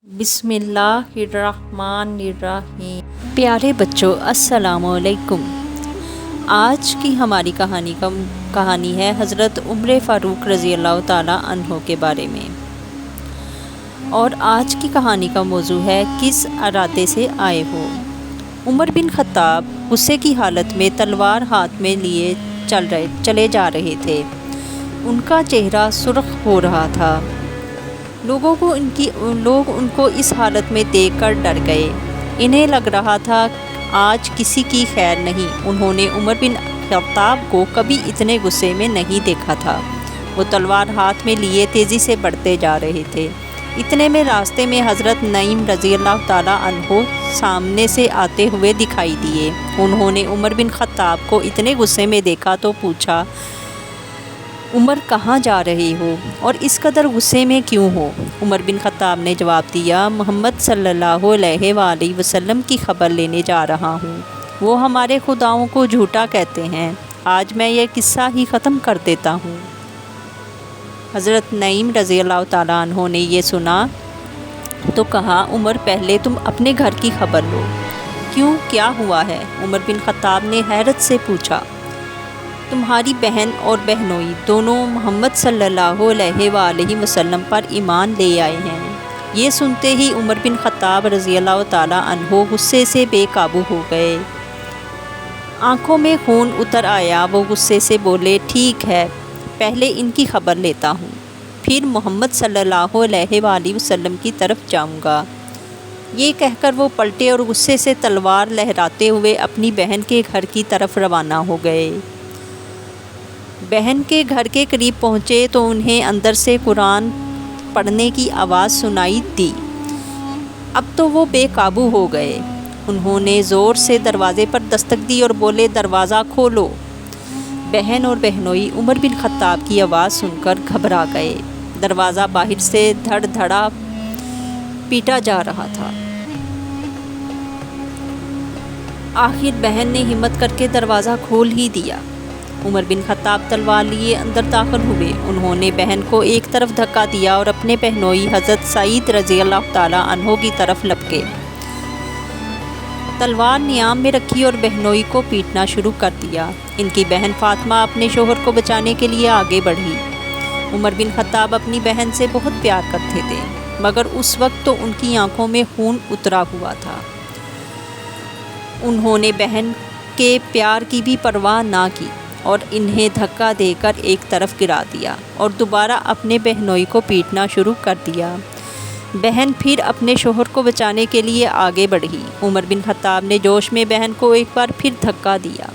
बिस्मिल्लाहिर्रहमानिर्रहीम। प्यारे बच्चों, अस्सलामुअलैकुम। आज की हमारी कहानी है हज़रत उमर फ़ारूक रज़ी अल्लाह ताला अन्हो के बारे में। और आज की कहानी का मौजू है किस इरादे से आए हो। उमर बिन ख़त्ताब गुस्से की हालत में तलवार हाथ में लिए चले जा रहे थे। उनका चेहरा सुर्ख हो रहा था। लोग उनको इस हालत में देखकर डर गए। इन्हें लग रहा था आज किसी की खैर नहीं। उन्होंने उमर बिन ख़त्ताब को कभी इतने गुस्से में नहीं देखा था। वो तलवार हाथ में लिए तेज़ी से बढ़ते जा रहे थे। इतने में रास्ते में हज़रत नईम रज़ी अल्लाह ताला अन्हो सामने से आते हुए दिखाई दिए। उन्होंने उमर बिन ख़त्ताब को इतने गुस्से में देखा तो पूछा, उमर कहाँ जा रहे हो और इस कदर गुस्से में क्यों हो। उमर बिन ख़त्ताब ने जवाब दिया, मोहम्मद सल्लल्लाहु अलैहि वसल्लम की ख़बर लेने जा रहा हूँ। वो हमारे खुदाओं को झूठा कहते हैं। आज मैं ये किस्सा ही ख़त्म कर देता हूँ। हज़रत नईम रज़ी अल्लाह ताला अन्हो ने ये सुना तो कहा, उमर पहले तुम अपने घर की ख़बर लो। क्यों, क्या हुआ है? उमर बिन ख़त्ताब ने हैरत से पूछा। तुम्हारी बहन और बहनोई दोनों मोहम्मद सल्लल्लाहु अलैहि वसल्लम पर ईमान ले आए हैं। ये सुनते ही उमर बिन ख़त्ताब रज़ी अल्लाह ताला अन्हो गुस्से से बेकाबू हो गए। आँखों में खून उतर आया। वो गुस्से से बोले, ठीक है, पहले इनकी ख़बर लेता हूँ, फिर मोहम्मद सल्लल्लाहु अलैहि वसल्लम की तरफ जाऊँगा। ये कहकर वो पलटे और गुस्से से तलवार लहराते हुए अपनी बहन के घर की तरफ रवाना हो गए। बहन के घर के करीब पहुँचे तो उन्हें अंदर से कुरान पढ़ने की आवाज़ सुनाई दी। अब तो वो बेकाबू हो गए। उन्होंने ज़ोर से दरवाज़े पर दस्तक दी और बोले, दरवाज़ा खोलो। बहन और बहनोई उमर बिन ख़त्ताब की आवाज़ सुनकर घबरा गए। दरवाज़ा बाहर से धड़-धड़ा पीटा जा रहा था। आखिर बहन ने हिम्मत करके दरवाज़ा खोल ही दिया। उमर बिन ख़त्ताब तलवार लिए अंदर दाखिल हुए। उन्होंने बहन को एक तरफ धक्का दिया और अपने बहनोई हज़रत सईद रज़ी अल्लाह ताला अन्हो की तरफ लपके। तलवार नियाम में रखी और बहनोई को पीटना शुरू कर दिया। इनकी बहन फ़ातिमा अपने शोहर को बचाने के लिए आगे बढ़ी। उमर बिन ख़त्ताब अपनी बहन से बहुत प्यार करते थे, मगर उस वक्त तो उनकी आंखों में खून उतरा हुआ था। उन्होंने बहन के प्यार की भी परवाह ना की और इन्हें धक्का देकर एक तरफ गिरा दिया और दोबारा अपने बहनोई को पीटना शुरू कर दिया। बहन फिर अपने शोहर को बचाने के लिए आगे बढ़ी। उमर बिन ख़त्ताब ने जोश में बहन को एक बार फिर धक्का दिया।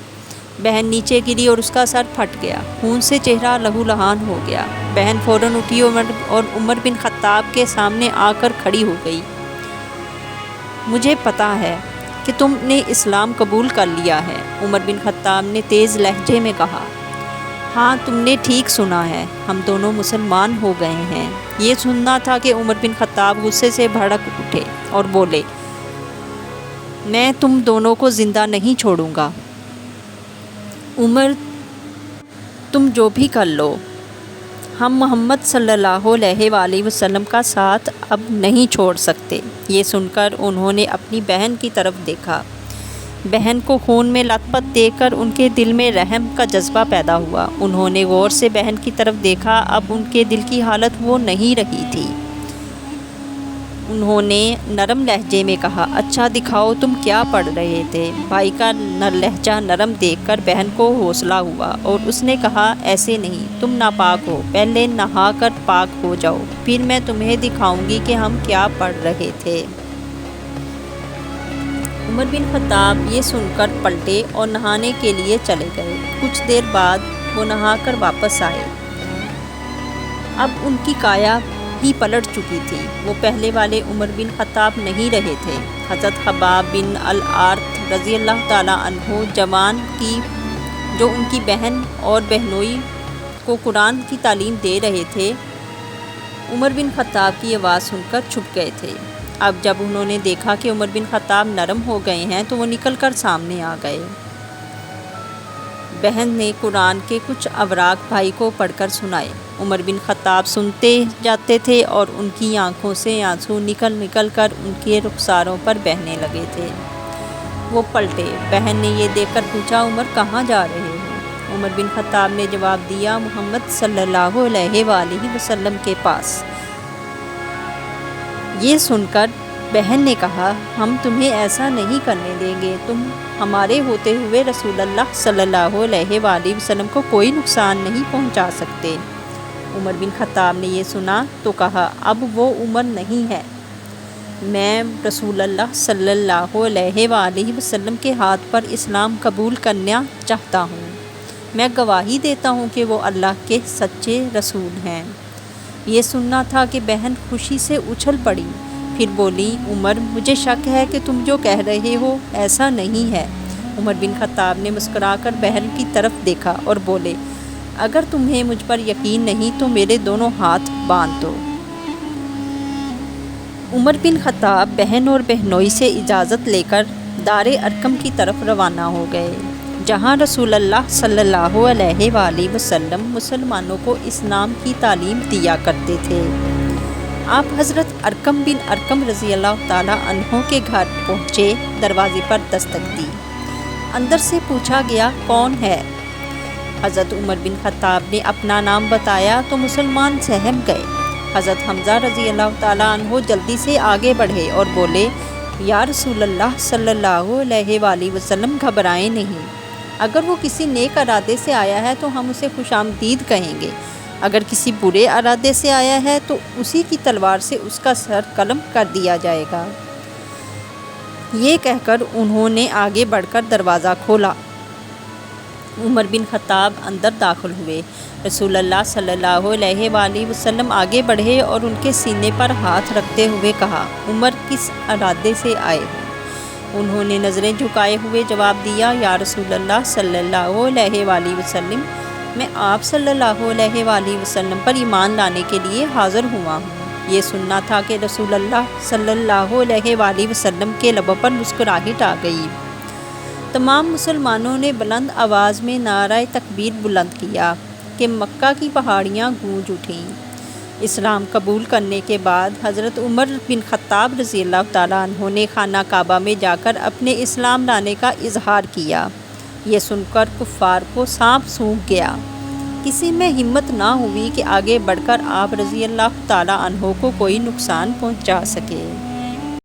बहन नीचे गिरी और उसका सर फट गया। खून से चेहरा लहूलुहान हो गया। बहन फ़ौरन उठी और उमर बिन ख़त्ताब के सामने आकर खड़ी हो गई। मुझे पता है कि तुमने इस्लाम कबूल कर लिया है। उमर बिन ख़त्ताब ने तेज़ लहजे में कहा, हाँ, तुमने ठीक सुना है, हम दोनों मुसलमान हो गए हैं। ये सुनना था कि उमर बिन ख़त्ताब गुस्से से भड़क उठे और बोले, मैं तुम दोनों को ज़िंदा नहीं छोड़ूंगा। उमर, तुम जो भी कर लो, हम मोहम्मद सल्लल्लाहु अलैहि वसल्लम का साथ अब नहीं छोड़ सकते। ये सुनकर उन्होंने अपनी बहन की तरफ देखा। बहन को खून में लथपथ देखकर उनके दिल में रहम का जज्बा पैदा हुआ। उन्होंने गौर से बहन की तरफ देखा। अब उनके दिल की हालत वो नहीं रही थी। उन्होंने नरम लहजे में कहा, अच्छा दिखाओ, तुम क्या पढ़ रहे थे? भाई का लहजा नरम देखकर बहन को हौसला हुआ और उसने कहा, ऐसे नहीं, तुम नापाक हो, पहले नहा कर पाक हो जाओ, फिर मैं तुम्हें दिखाऊंगी कि हम क्या पढ़ रहे थे। उमर बिन ख़त्ताब ये सुनकर पलटे और नहाने के लिए चले गए। कुछ देर बाद वो नहाकर वापस आए। अब उनकी काया ही पलट चुकी थी। वो पहले वाले उमर बिन ख़त्ताब नहीं रहे थे। हज़रत ख़ब्बाब बिन अल-आरत रज़ी अल्लाह ताला अन्हो जवान की जो उनकी बहन और बहनोई को कुरान की तालीम दे रहे थे, उमर बिन ख़त्ताब की आवाज़ सुनकर छुप गए थे। अब जब उन्होंने देखा कि उमर बिन ख़त्ताब नरम हो गए हैं तो वो निकलकर सामने आ गए। बहन ने कुरान के कुछ अवराक भाई को पढ़कर सुनाए। عمر بن خطاب سنتے جاتے تھے اور ان کی آنکھوں سے آنسو نکل نکل کر ان کے رخساروں پر بہنے لگے تھے۔ وہ پلٹے۔ بہن نے یہ دیکھ کر پوچھا، عمر کہاں جا رہے ہو؟ عمر بن خطاب نے جواب دیا، محمد صلی اللہ علیہ وآلہ وسلم کے پاس۔ یہ سن کر بہن نے کہا، ہم تمہیں ایسا نہیں کرنے دیں گے، تم ہمارے ہوتے ہوئے رسول اللہ صلی اللہ علیہ وآلہ وسلم کو کوئی نقصان نہیں پہنچا سکتے۔ عمر بن خطاب نے یہ سنا تو کہا، اب وہ عمر نہیں ہے، میں رسول اللہ صلی اللہ علیہ وآلہ وسلم کے ہاتھ پر اسلام قبول کرنا چاہتا ہوں، میں گواہی دیتا ہوں کہ وہ اللہ کے سچے رسول ہیں۔ یہ سننا تھا کہ بہن خوشی سے اچھل پڑی، پھر بولی، عمر مجھے شک ہے کہ تم جو کہہ رہے ہو ایسا نہیں ہے۔ عمر بن خطاب نے مسکرا کر بہن کی طرف دیکھا اور بولے، اگر تمہیں مجھ پر یقین نہیں تو میرے دونوں ہاتھ باندھ دو۔ عمر بن خطاب بہن اور بہنوئی سے اجازت لے کر دار ارقم کی طرف روانہ ہو گئے، جہاں رسول اللہ صلی اللہ علیہ وآلہ وسلم مسلمانوں کو اسلام کی تعلیم دیا کرتے تھے۔ آپ حضرت ارقم بن ارقم رضی اللہ تعالیٰ عنہ کے گھر پہنچے، دروازے پر دستک دی، اندر سے پوچھا گیا، کون ہے؟ حضرت عمر بن خطاب نے اپنا نام بتایا تو مسلمان سہم گئے۔ حضرت حمزہ رضی اللہ تعالیٰ عنہ جلدی سے آگے بڑھے اور بولے، یا رسول اللہ صلی اللہ علیہ وآلہ وسلم گھبرائیں نہیں، اگر وہ کسی نیک ارادے سے آیا ہے تو ہم اسے خوش آمدید کہیں گے، اگر کسی برے ارادے سے آیا ہے تو اسی کی تلوار سے اس کا سر قلم کر دیا جائے گا۔ یہ کہہ کر انہوں نے آگے بڑھ کر دروازہ کھولا۔ عمر بن خطاب اندر داخل ہوئے۔ رسول اللہ صلی اللہ علیہ وآلہ وسلم آگے بڑھے اور ان کے سینے پر ہاتھ رکھتے ہوئے کہا، عمر کس ارادے سے آئے ہو؟ انہوں نے نظریں جھکائے ہوئے جواب دیا، یا رسول اللہ صلی اللہ علیہ وآلہ وسلم، میں آپ صلی اللہ علیہ وآلہ وسلم پر ایمان لانے کے لیے حاضر ہوا ہوں۔ یہ سننا تھا کہ رسول اللہ صلی اللہ علیہ وآلہ وسلم کے لبوں پر مسکراہٹ آ گئی۔ تمام مسلمانوں نے بلند آواز میں نعرہ تکبیر بلند کیا کہ مکہ کی پہاڑیاں گونج اٹھیں۔ اسلام قبول کرنے کے بعد حضرت عمر بن خطاب رضی اللہ تعالیٰ عنہ نے خانہ کعبہ میں جا کر اپنے اسلام لانے کا اظہار کیا۔ یہ سن کر کفار کو سانپ سونگھ گیا، کسی میں ہمت نہ ہوئی کہ آگے بڑھ کر آپ رضی اللہ تعالیٰ عنہ کو کوئی نقصان پہنچا سکے۔